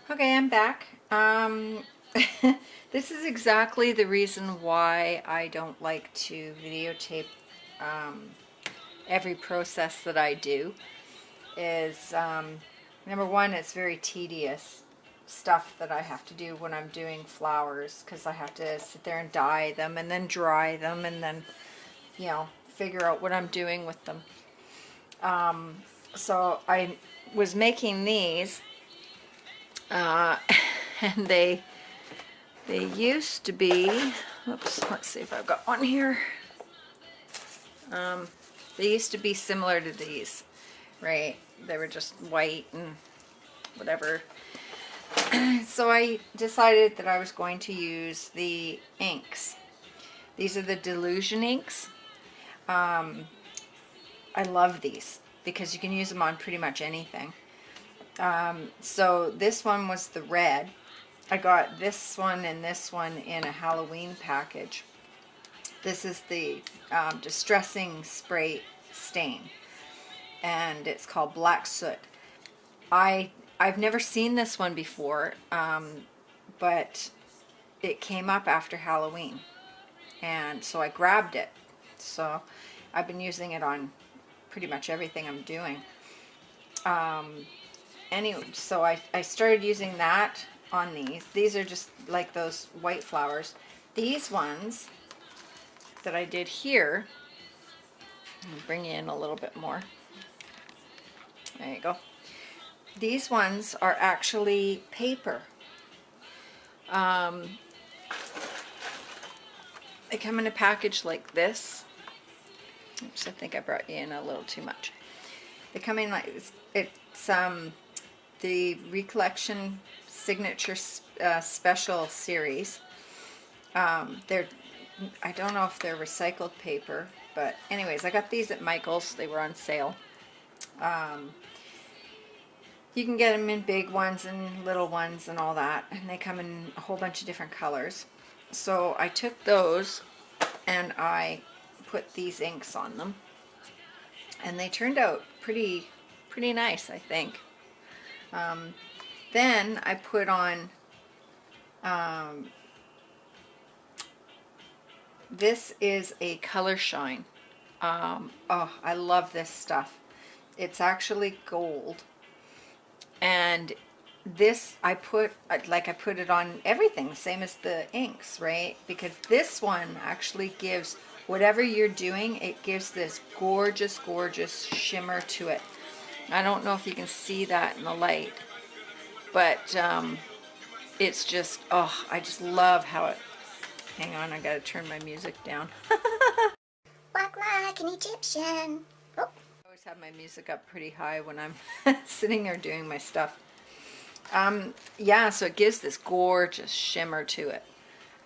Okay, I'm back. This is exactly the reason why I don't like to videotape um, every process that I do. Is number one, it's very tedious stuff that I have to do when I'm doing flowers because I have to sit there and dye them and then dry them and then, figure out what I'm doing with them. So I was making these, uh, and they used to be, oops, let's see if I've got one here. They used to be similar to these, right? They were just white and whatever. So I decided that I was going to use the inks. These are the Delusion inks. I love these because you can use them on pretty much anything. So this one was the red. I got this one and this one in a Halloween package. This is the Distressing Spray Stain, and it's called Black Soot. I've never seen this one before, but it came up after Halloween, and so I grabbed it. So I've been using it on pretty much everything I'm doing. Anyway, so I started using that on these. These are just like those white flowers. These ones that I did here, I'll bring you in a little bit more. There you go. These ones are actually paper. They come in a package like this. Oops, I think I brought you in a little too much. They come in like this. It's the Recollection Signature Special Series. I don't know if they're recycled paper, but anyways, I got these at Michael's. They were on sale. You can get them in big ones and little ones and all that, and they come in a whole bunch of different colors. So I took those and I put these inks on them, and they turned out pretty nice, I think. Then I put on this is a Color Shine. Oh, I love this stuff. It's actually gold, and this I put it on everything, same as the inks, right? Because this one actually gives whatever you're doing, it gives this gorgeous shimmer to it. I don't know if you can see that in the light, but it's just, oh, I just love how it, hang on, I gotta turn my music down. Walk like an Egyptian. Oh. I always have my music up pretty high when I'm sitting there doing my stuff. Yeah, so it gives this gorgeous shimmer to it.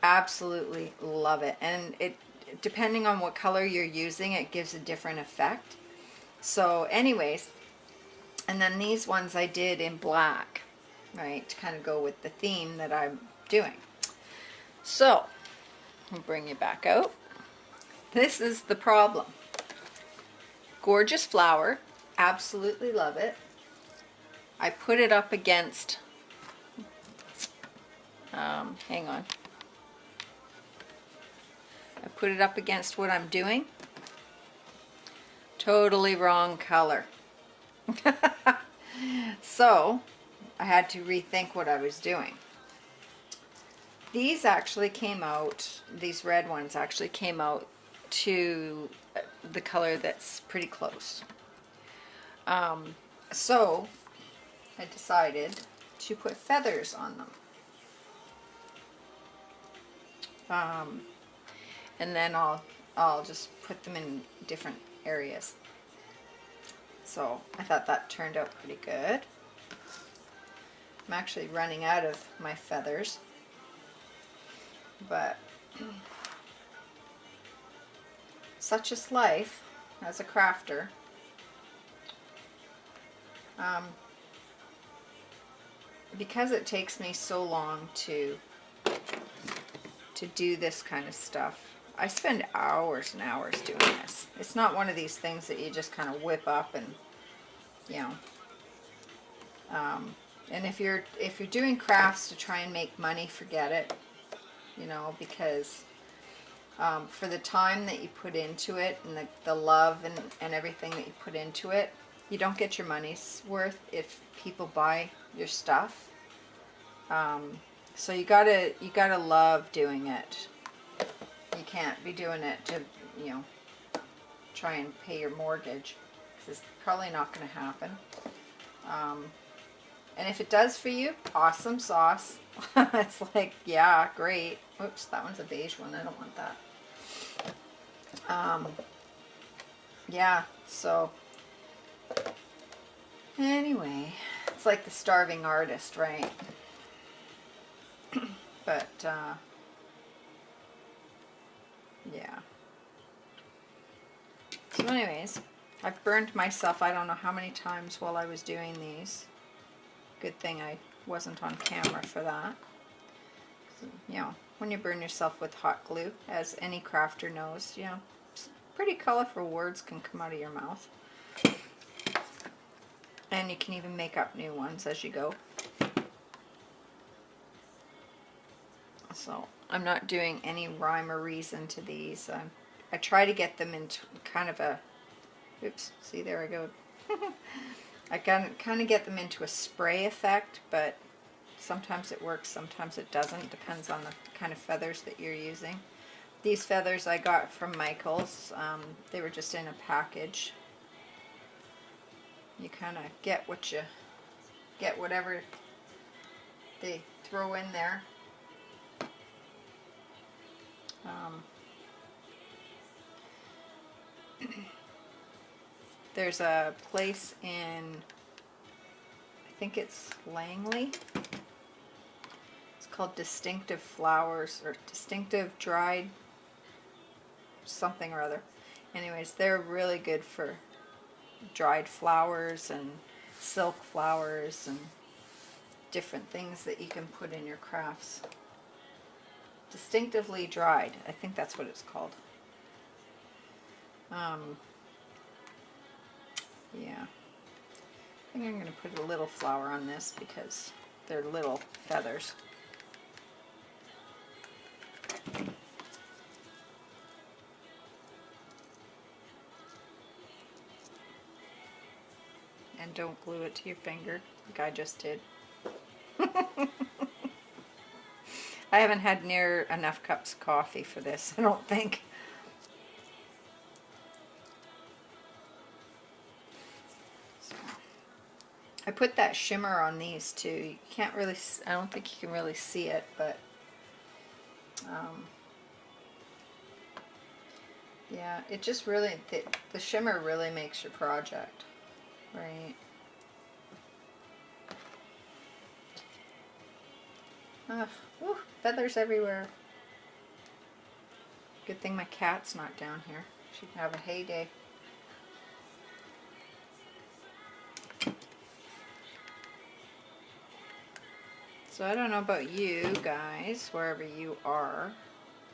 Absolutely love it. And it, depending on what color you're using, it gives a different effect. So anyways, and then these ones I did in black, right, to kind of go with the theme that I'm doing. So I'll bring you back out. This is the problem. Gorgeous flower, absolutely love it. I put it up against, hang on. I put it up against what I'm doing. Totally wrong color. So I had to rethink what I was doing. These actually came out, these red ones actually came out to the color that's pretty close. So I decided to put feathers on them. And then I'll just put them in different areas. So I thought that turned out pretty good. I'm actually running out of my feathers, but such is life as a crafter. Because it takes me so long to do this kind of stuff, I spend hours and hours doing this. It's not one of these things that you just kind of whip up and, And if you're doing crafts to try and make money, forget it. You know, because for the time that you put into it and the love and everything that you put into it, you don't get your money's worth if people buy your stuff. So you gotta love doing it. You can't be doing it to, you know, try and pay your mortgage, because it's probably not going to happen. And if it does for you, awesome sauce. It's like, yeah, great. Oops, that one's a beige one. I don't want that. Yeah, so anyway, it's like the starving artist, right? But yeah. So anyways, I've burned myself I don't know how many times while I was doing these. Good thing I wasn't on camera for that. So, you know, when you burn yourself with hot glue, as any crafter knows, you know, pretty colorful words can come out of your mouth. And you can even make up new ones as you go. So I'm not doing any rhyme or reason to these. I try to get them into kind of a, oops, see there I go. I kind of get them into a spray effect, but sometimes it works, sometimes it doesn't. Depends on the kind of feathers that you're using. These feathers I got from Michael's. They were just in a package. You kind of get whatever they throw in there. There's a place in, I think it's Langley. It's called Distinctive Flowers, or Distinctive Dried something or other. Anyways, they're really good for dried flowers and silk flowers and different things that you can put in your crafts. Distinctively dried, I think that's what it's called. Yeah, I think I'm going to put a little flower on this because they're little feathers. And don't glue it to your finger like I just did. I haven't had near enough cups of coffee for this, I don't think. I put that shimmer on these too. You can't really, I don't think you can really see it, but yeah, it just really, the shimmer really makes your project, right? Whew, feathers everywhere. Good thing my cat's not down here. She'd have a heyday. So I don't know about you guys, wherever you are.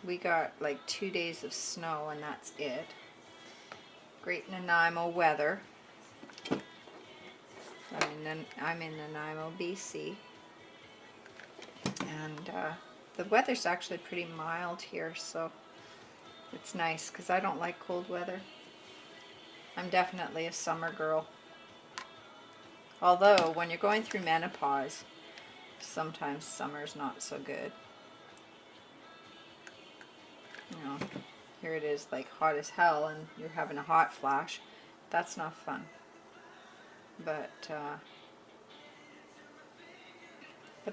We got like 2 days of snow and that's it. Great Nanaimo weather. I'm in Nanaimo, BC. And the weather's actually pretty mild here, so it's nice because I don't like cold weather. I'm definitely a summer girl. Although when you're going through menopause, sometimes summer's not so good. You know, here it is like hot as hell and you're having a hot flash. That's not fun. But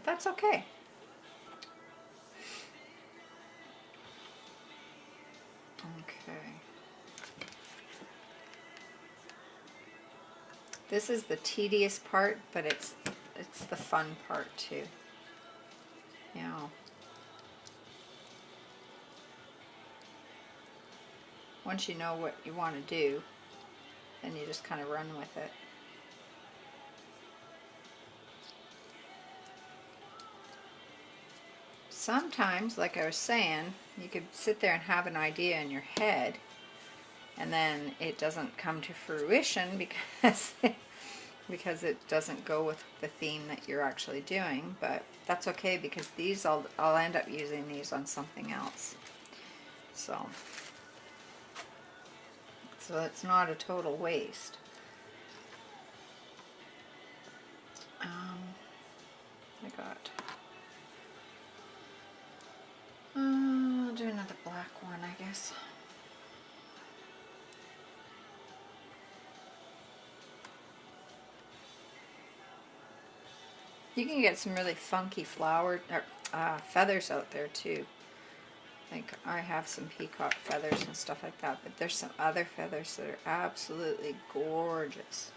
that's okay. Okay. This is the tedious part, but it's the fun part too. You know, once you know what you want to do, then you just kind of run with it. Sometimes, like I was saying, you could sit there and have an idea in your head and then it doesn't come to fruition because because it doesn't go with the theme that you're actually doing, but that's okay because these I'll end up using these on something else. So it's not a total waste. I got I'll do another black one, I guess. You can get some really funky flowered feathers out there too. Like I have some peacock feathers and stuff like that, but there's some other feathers that are absolutely gorgeous.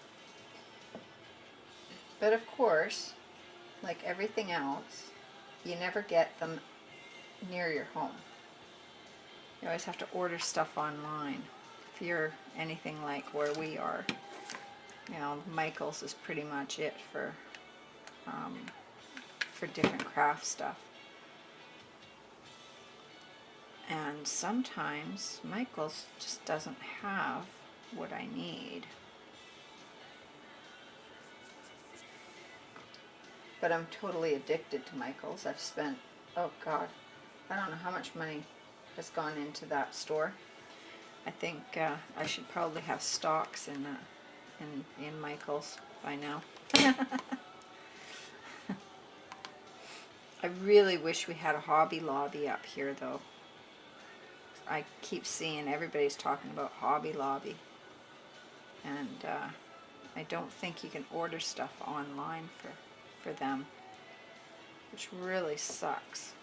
But of course, like everything else, you never get them near your home. You always have to order stuff online. If you're anything like where we are, you know, Michael's is pretty much it for different craft stuff. And sometimes Michael's just doesn't have what I need. But I'm totally addicted to Michael's. I've spent, oh God, I don't know how much money has gone into that store. I think I should probably have stocks in Michael's by now. I really wish we had a Hobby Lobby up here though. I keep seeing everybody's talking about Hobby Lobby, and I don't think you can order stuff online for them, which really sucks.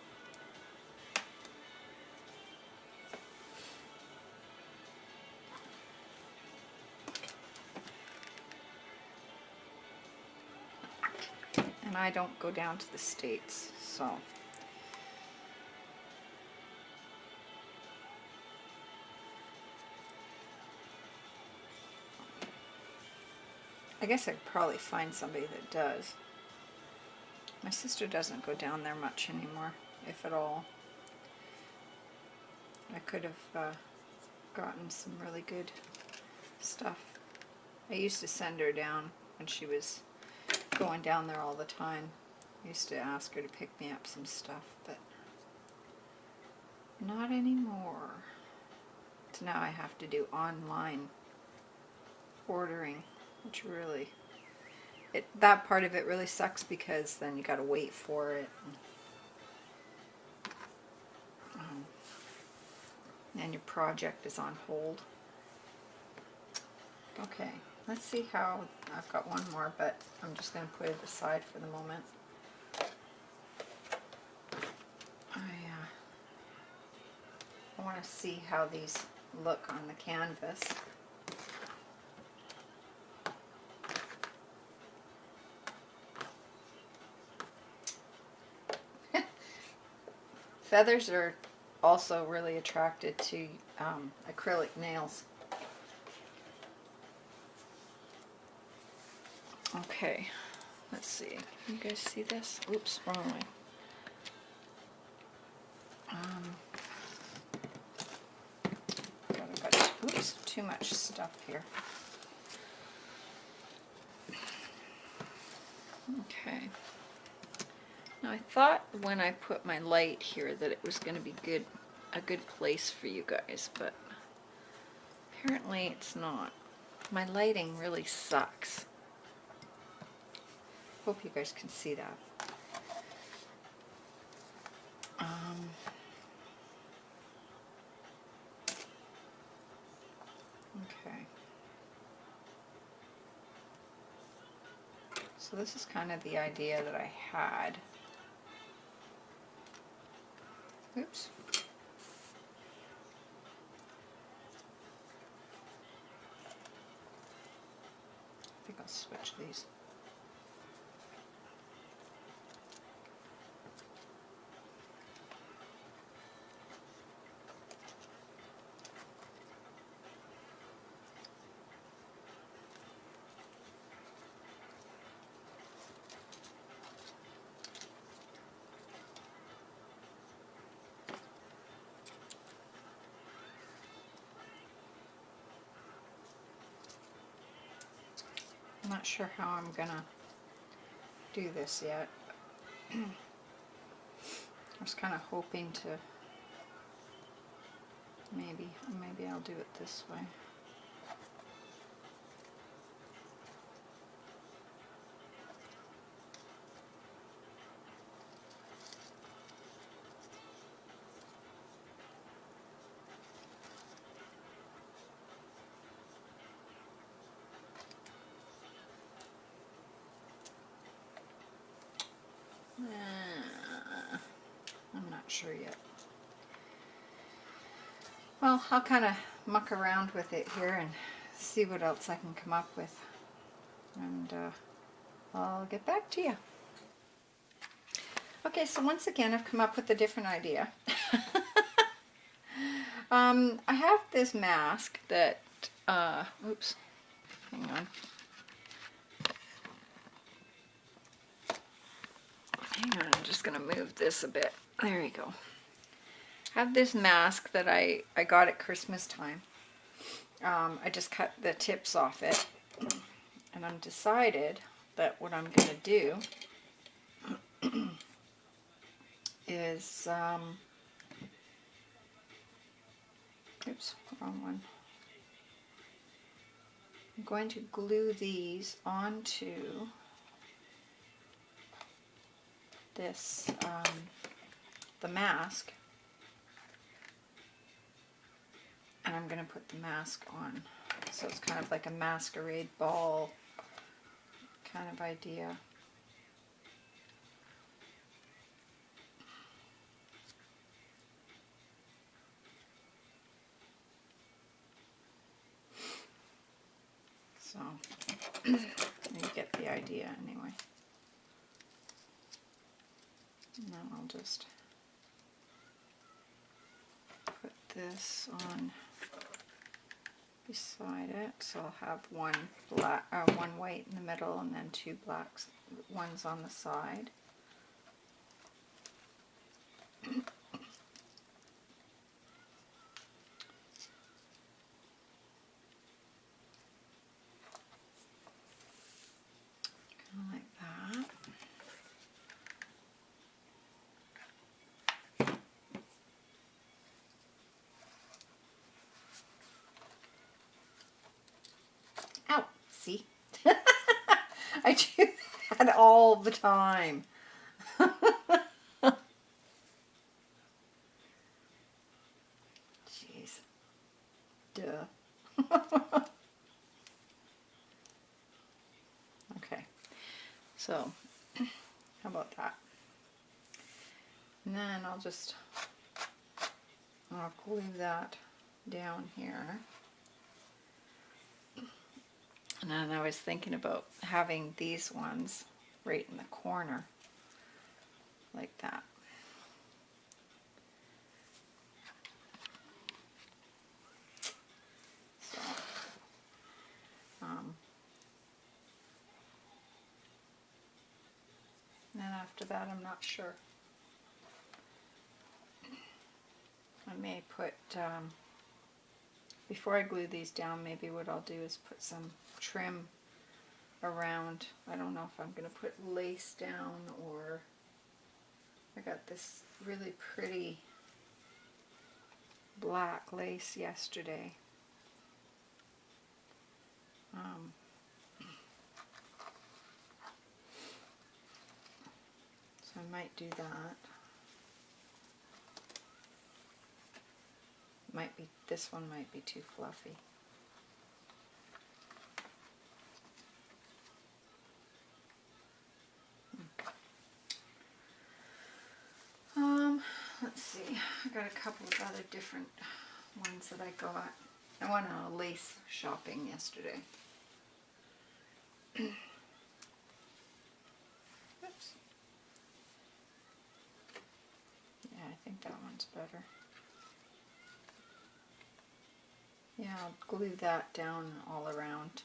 And I don't go down to the States, so I guess I could probably find somebody that does. My sister doesn't go down there much anymore, if at all. I could have gotten some really good stuff. I used to send her down when she was going down there all the time. I used to ask her to pick me up some stuff, but not anymore. So now I have to do online ordering, which really, that part of it really sucks because then you got to wait for it. And your project is on hold. Okay, let's see how, I've got one more, but I'm just going to put it aside for the moment. I want to see how these look on the canvas. Feathers are also really attracted to acrylic nails. Okay, let's see. You guys see this? Oops, wrong way. Oops, too much stuff here. Okay. Now I thought when I put my light here that it was going to be a good place for you guys, but apparently it's not. My lighting really sucks. Hope you guys can see that. Okay. So this is kind of the idea that I had. Oops. I think I'll switch these. I'm not not sure how I'm gonna do this yet. I was kind of hoping to maybe I'll do it this way. I'm not sure yet. Well, I'll kind of muck around with it here and see what else I can come up with. And I'll get back to you. Okay, so once again, I've come up with a different idea. I have this mask that, oops, hang on. Hang on, I'm just going to move this a bit. There you go. I have this mask that I got at Christmas time. I just cut the tips off it. And I'm decided that what I'm going to do is, oops, wrong one. I'm going to glue these onto this, the mask, and I'm going to put the mask on. So it's kind of like a masquerade ball kind of idea. So you get the idea anyway. And then I'll just put this on beside it. So I'll have one white in the middle and then two blacks, ones on the side. Like that. Ow, see? I do that all the time. Jeez. Duh. Okay. So, how about that? And then I'll glue that down here. And then I was thinking about having these ones right in the corner, like that. So, and then after that, I'm not sure. I may put, before I glue these down, maybe what I'll do is put some trim around. I don't know if I'm going to put lace down, or I got this really pretty black lace yesterday. So I might do that. This one might be too fluffy. Let's see. I got a couple of other different ones that I got. I went on a lace shopping yesterday. Oops. Yeah, I think that one's better. Yeah, I'll glue that down all around,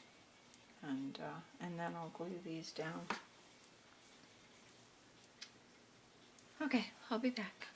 and then I'll glue these down. Okay, I'll be back.